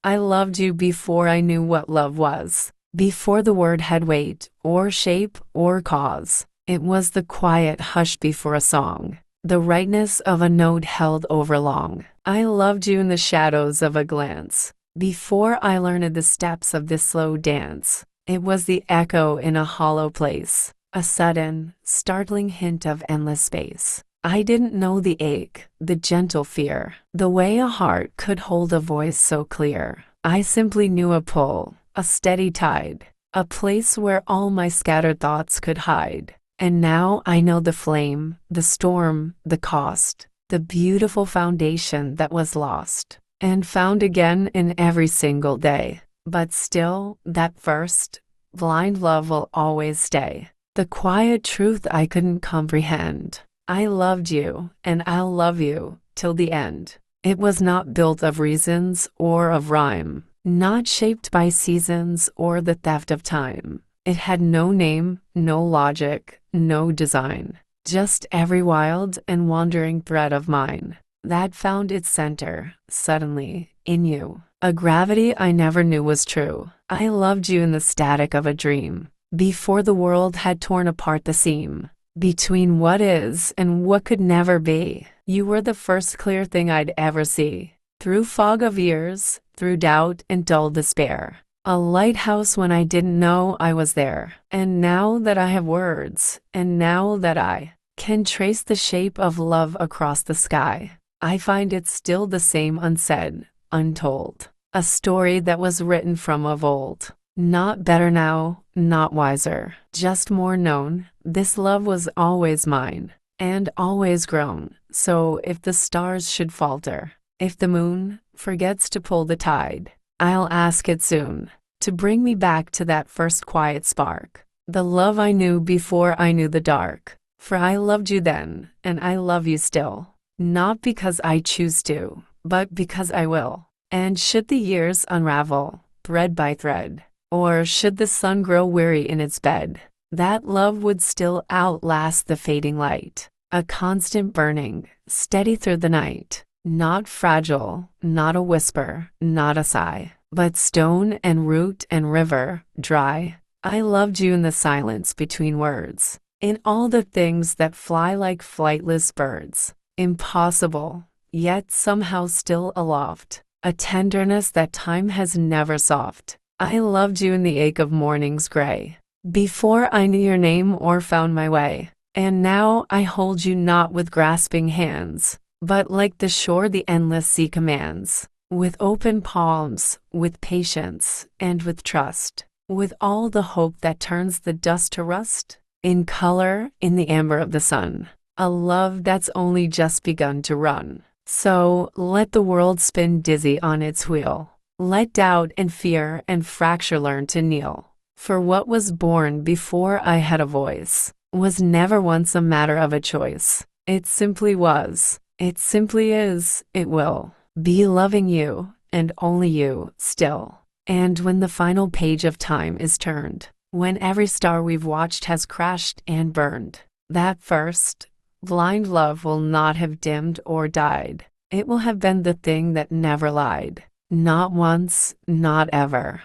I loved you before I knew what love was, before the word had weight, or shape, or cause. It was the quiet hush before a song, the rightness of a note held over long. I loved you in the shadows of a glance, before I learned the steps of this slow dance. It was the echo in a hollow place, a sudden, startling hint of endless space. I didn't know the ache, the gentle fear, the way a heart could hold a voice so clear. I simply knew a pull, a steady tide, a place where all my scattered thoughts could hide. And now I know the flame, the storm, the cost, the beautiful foundation that was lost, and found again in every single day. But still, that first, blind love will always stay. The quiet truth I couldn't comprehend. I loved you, and I'll love you, till the end. It was not built of reasons or of rhyme, not shaped by seasons or the theft of time. It had no name, no logic, no design, just every wild and wandering thread of mine that found its center, suddenly, in you. A gravity I never knew was true. I loved you in the static of a dream, before the world had torn apart the seam between what is and what could never be. You were the first clear thing I'd ever see. Through fog of years, through doubt and dull despair. A lighthouse when I didn't know I was there. And now that I have words, and now that I can trace the shape of love across the sky, I find it still the same unsaid, untold. A story that was written from of old. Not better now, not wiser, just more known. This love was always mine, and always grown. So if the stars should falter, if the moon forgets to pull the tide, I'll ask it soon to bring me back to that first quiet spark. The love I knew before I knew the dark. For I loved you then, and I love you still. Not because I choose to, but because I will. And should the years unravel, thread by thread, or should the sun grow weary in its bed, that love would still outlast the fading light. A constant burning, steady through the night. Not fragile, not a whisper, not a sigh, but stone and root and river, dry. I loved you in the silence between words, in all the things that fly like flightless birds. Impossible, yet somehow still aloft. A tenderness that time has never soft. I loved you in the ache of morning's gray, before I knew your name or found my way. And now I hold you not with grasping hands, but like the shore the endless sea commands, with open palms, with patience, and with trust, with all the hope that turns the dust to rust, in color, in the amber of the sun, a love that's only just begun to run. So, let the world spin dizzy on its wheel. Let doubt and fear and fracture learn to kneel. For what was born before I had a voice was never once a matter of a choice. It simply was. It simply is. It will be loving you, and only you, still. And when the final page of time is turned, when every star we've watched has crashed and burned, that first, blind love will not have dimmed or died. It will have been the thing that never lied. Not once, not ever.